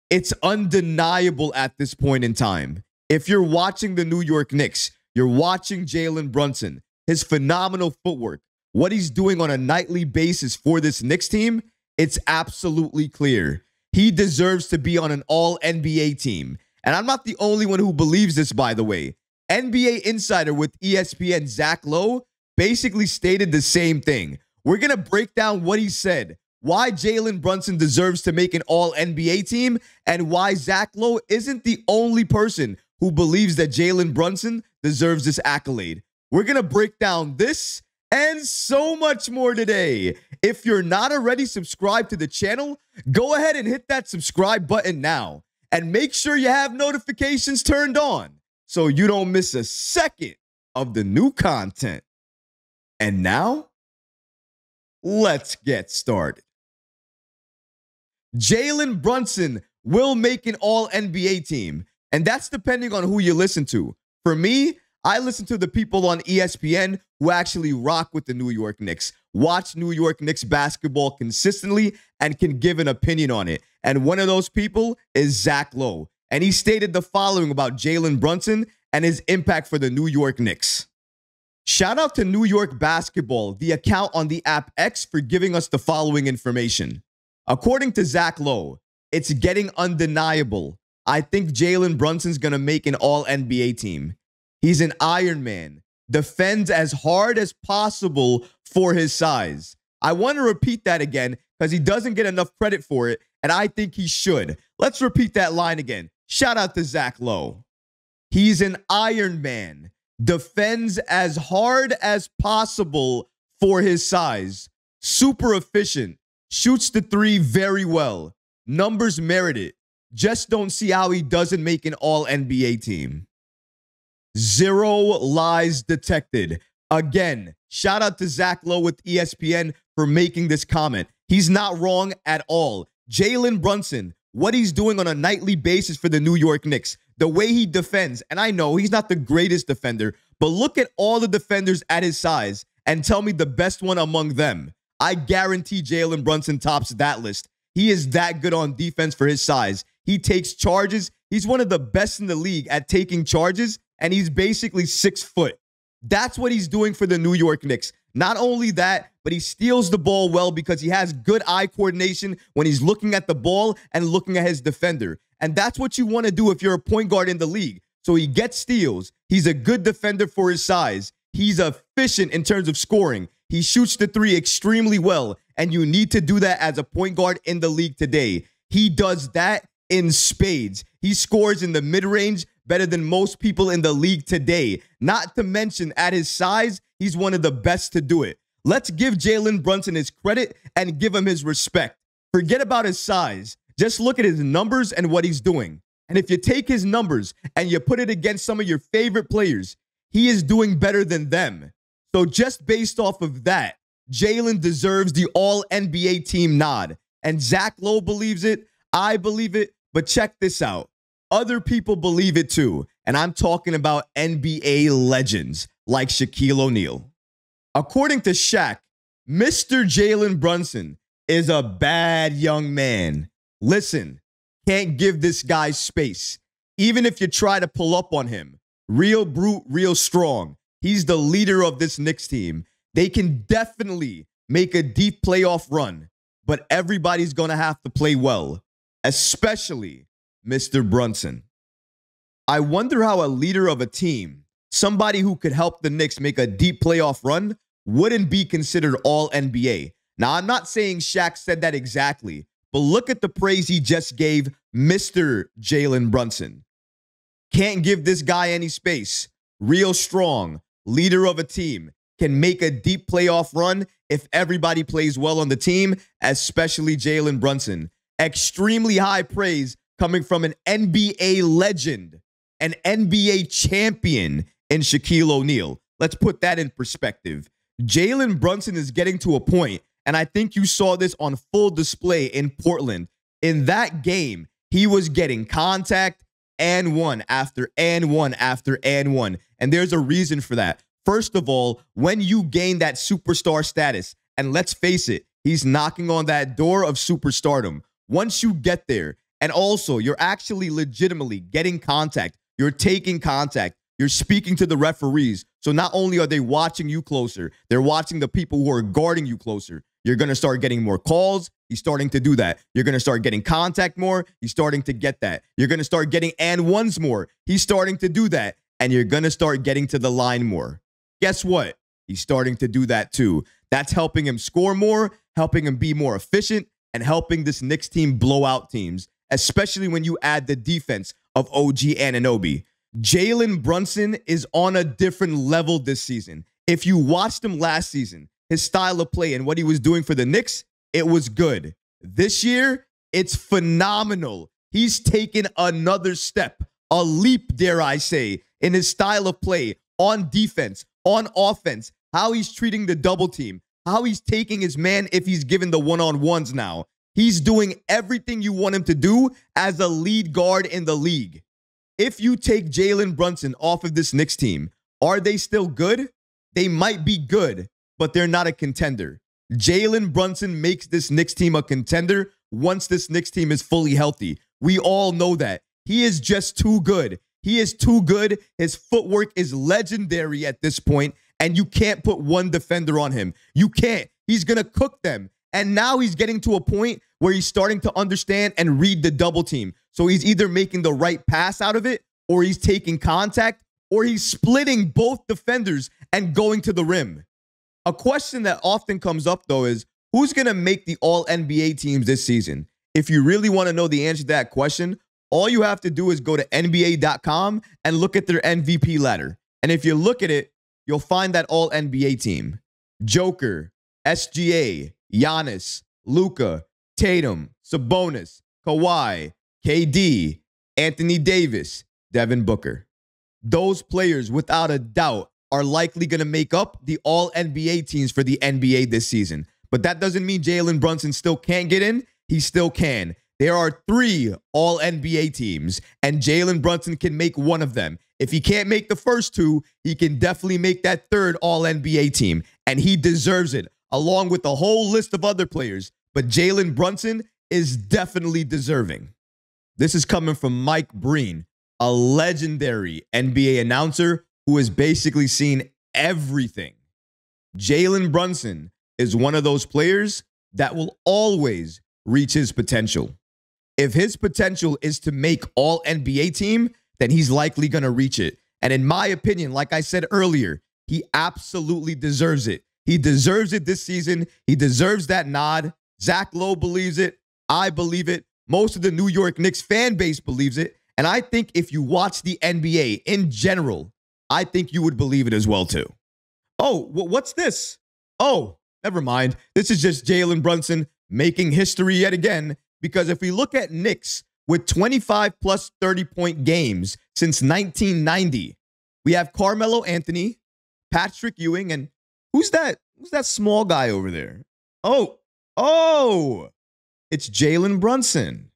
It's undeniable at this point in time. If you're watching the New York Knicks, you're watching Jalen Brunson, his phenomenal footwork, what he's doing on a nightly basis for this Knicks team, it's absolutely clear. He deserves to be on an all-NBA team. And I'm not the only one who believes this, by the way. NBA insider with ESPN, Lowe, basically stated the same thing. We're going to break down what he said, why Jalen Brunson deserves to make an all-NBA team, and why Lowe isn't the only person who believes that Jalen Brunson deserves this accolade. We're going to break down this and so much more today. If you're not already subscribed to the channel, go ahead and hit that subscribe button now. And make sure you have notifications turned on so you don't miss a second of the new content. And now, let's get started. Jalen Brunson will make an all-NBA team, and that's depending on who you listen to. For me, I listen to the people on ESPN who actually rock with the New York Knicks, watch New York Knicks basketball consistently, and can give an opinion on it. And one of those people is Lowe. And he stated the following about Jalen Brunson and his impact for the New York Knicks. Shout out to New York Basketball, the account on the app X, for giving us the following information. According to Lowe, it's getting undeniable. I think Jalen Brunson's going to make an all-NBA team. He's an Iron Man, defends as hard as possible for his size. I want to repeat that again because he doesn't get enough credit for it, and I think he should. Let's repeat that line again. Shout out to Lowe. He's an Iron Man, defends as hard as possible for his size, super efficient, shoots the three very well, numbers merit it. Just don't see how he doesn't make an all-NBA team. Zero lies detected. Again, shout out to Lowe with ESPN for making this comment. He's not wrong at all. Jalen Brunson, what he's doing on a nightly basis for the New York Knicks, the way he defends, and I know he's not the greatest defender, but look at all the defenders at his size and tell me the best one among them. I guarantee Jalen Brunson tops that list. He is that good on defense for his size. He takes charges. He's one of the best in the league at taking charges, and he's basically 6 foot. That's what he's doing for the New York Knicks. Not only that, but he steals the ball well because he has good eye coordination when he's looking at the ball and looking at his defender. And that's what you want to do if you're a point guard in the league. So he gets steals. He's a good defender for his size. He's efficient in terms of scoring. He shoots the three extremely well, and you need to do that as a point guard in the league today. He does that in spades. He scores in the mid-range better than most people in the league today. Not to mention, at his size, he's one of the best to do it. Let's give Jalen Brunson his credit and give him his respect. Forget about his size. Just look at his numbers and what he's doing. And if you take his numbers and you put it against some of your favorite players, he is doing better than them. So just based off of that, Jalen deserves the all-NBA team nod. And Lowe believes it. I believe it. But check this out. Other people believe it too. And I'm talking about NBA legends like Shaquille O'Neal. According to Shaq, Mr. Jalen Brunson is a bad young man. Listen, can't give this guy space. Even if you try to pull up on him. Real brute, real strong. He's the leader of this Knicks team. They can definitely make a deep playoff run, but everybody's going to have to play well, especially Mr. Brunson. I wonder how a leader of a team, somebody who could help the Knicks make a deep playoff run, wouldn't be considered all-NBA. Now, I'm not saying Shaq said that exactly, but look at the praise he just gave Mr. Jalen Brunson. Can't give this guy any space. Real strong, leader of a team, can make a deep playoff run if everybody plays well on the team, especially Jalen Brunson. Extremely high praise coming from an NBA legend, an NBA champion in Shaquille O'Neal. Let's put that in perspective. Jalen Brunson is getting to a point, and I think you saw this on full display in Portland. In that game, he was getting contact and one after and one after and one. And there's a reason for that. First of all, when you gain that superstar status, and let's face it, he's knocking on that door of superstardom. Once you get there And also, you're actually legitimately getting contact. You're taking contact. You're speaking to the referees. So not only are they watching you closer, they're watching the people who are guarding you closer. You're going to start getting more calls. He's starting to do that. You're going to start getting contact more. He's starting to get that. You're going to start getting and ones more. He's starting to do that. And you're going to start getting to the line more. Guess what? He's starting to do that too. That's helping him score more, helping him be more efficient, and helping this Knicks team blow out teams, especially when you add the defense of OG Anunoby. Jalen Brunson is on a different level this season. If you watched him last season, his style of play and what he was doing for the Knicks, it was good. This year, it's phenomenal. He's taken another step, a leap, dare I say, in his style of play on defense, on offense, how he's treating the double team, how he's taking his man if he's given the one-on-ones now. He's doing everything you want him to do as a lead guard in the league. If you take Jalen Brunson off of this Knicks team, are they still good? They might be good, but they're not a contender. Jalen Brunson makes this Knicks team a contender once this Knicks team is fully healthy. We all know that. He is just too good. He is too good. His footwork is legendary at this point, and you can't put one defender on him. You can't. He's going to cook them. And now he's getting to a point where he's starting to understand and read the double team. So he's either making the right pass out of it, or he's taking contact, or he's splitting both defenders and going to the rim. A question that often comes up, though, is who's going to make the All-NBA teams this season? If you really want to know the answer to that question, all you have to do is go to NBA.com and look at their MVP ladder. And if you look at it, you'll find that All-NBA team. Joker, SGA, Giannis, Luka, Tatum, Sabonis, Kawhi, KD, Anthony Davis, Devin Booker. Those players, without a doubt, are likely going to make up the All-NBA teams for the NBA this season. But that doesn't mean Jalen Brunson still can't get in. He still can. There are 3 All-NBA teams, and Jalen Brunson can make one of them. If he can't make the first 2, he can definitely make that 3rd All-NBA team, and he deserves it, along with a whole list of other players. But Jalen Brunson is definitely deserving. This is coming from Mike Breen, a legendary NBA announcer who has basically seen everything. Jalen Brunson is one of those players that will always reach his potential. If his potential is to make All-NBA team, then he's likely going to reach it. And in my opinion, like I said earlier, he absolutely deserves it. He deserves it this season. He deserves that nod. Zach Lowe believes it. I believe it. Most of the New York Knicks fan base believes it. And I think if you watch the NBA in general, I think you would believe it as well, too. Oh, what's this? Oh, never mind. This is just Jalen Brunson making history yet again. Because if we look at Knicks with 25 plus 30-point games since 1990, we have Carmelo Anthony, Patrick Ewing, and who's that? Who's that small guy over there? Oh, it's Jalen Brunson.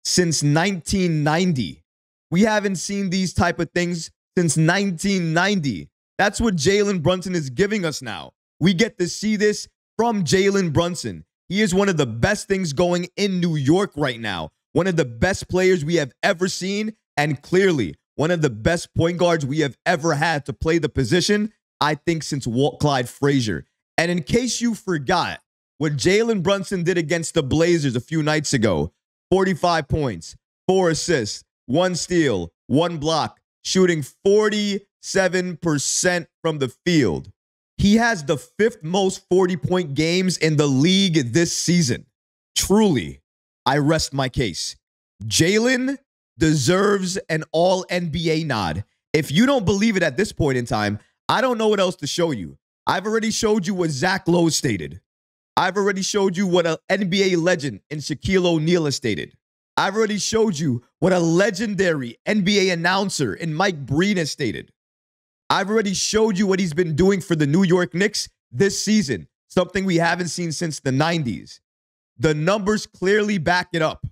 Since 1990. We haven't seen these type of things since 1990. That's what Jalen Brunson is giving us now. We get to see this from Jalen Brunson. He is one of the best things going in New York right now. One of the best players we have ever seen, and clearly one of the best point guards we have ever had to play the position, I think, since Walt Clyde Frazier. And in case you forgot what Jalen Brunson did against the Blazers a few nights ago, 45 points, 4 assists, 1 steal, 1 block, shooting 47% from the field. He has the 5th most 40-point games in the league this season. Truly, I rest my case. Jalen deserves an All-NBA nod. If you don't believe it at this point in time, I don't know what else to show you. I've already showed you what Zach Lowe stated. I've already showed you what an NBA legend in Shaquille O'Neal has stated. I've already showed you what a legendary NBA announcer in Mike Breen has stated. I've already showed you what he's been doing for the New York Knicks this season, something we haven't seen since the 90s. The numbers clearly back it up.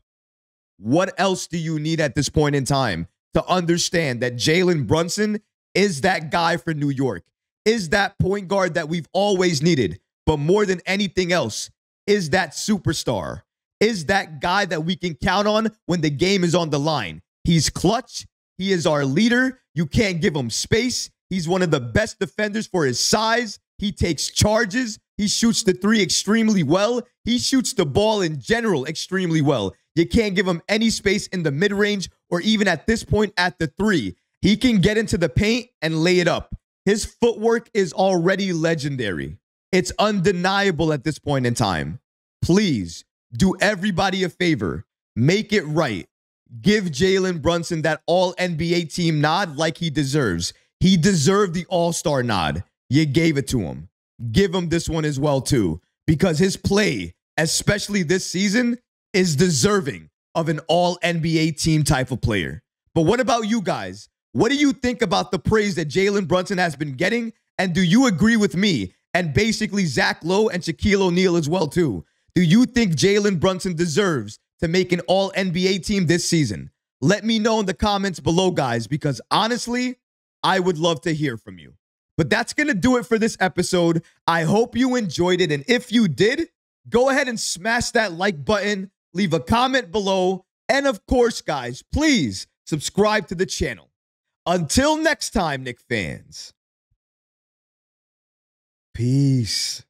What else do you need at this point in time to understand that Jalen Brunson is that guy for New York, is that point guard that we've always needed, but more than anything else, is that superstar? is that guy that we can count on when the game is on the line. He's clutch. He is our leader. You can't give him space. He's one of the best defenders for his size. He takes charges. He shoots the three extremely well. He shoots the ball in general extremely well. You can't give him any space in the mid-range or even at this point at the three. He can get into the paint and lay it up. His footwork is already legendary. It's undeniable at this point in time. Please do everybody a favor. Make it right. Give Jalen Brunson that all-NBA team nod like he deserves. He deserved the all-star nod. You gave it to him. Give him this one as well, too, because his play, especially this season, is deserving of an all-NBA team type of player. But what about you guys? What do you think about the praise that Jalen Brunson has been getting? And do you agree with me and basically Zach Lowe and Shaquille O'Neal as well, too? Do you think Jalen Brunson deserves to make an all-NBA team this season? Let me know in the comments below, guys, because honestly, I would love to hear from you. But that's going to do it for this episode. I hope you enjoyed it. And if you did, go ahead and smash that like button, leave a comment below, and of course, guys, please subscribe to the channel. Until next time, Knicks fans. Peace.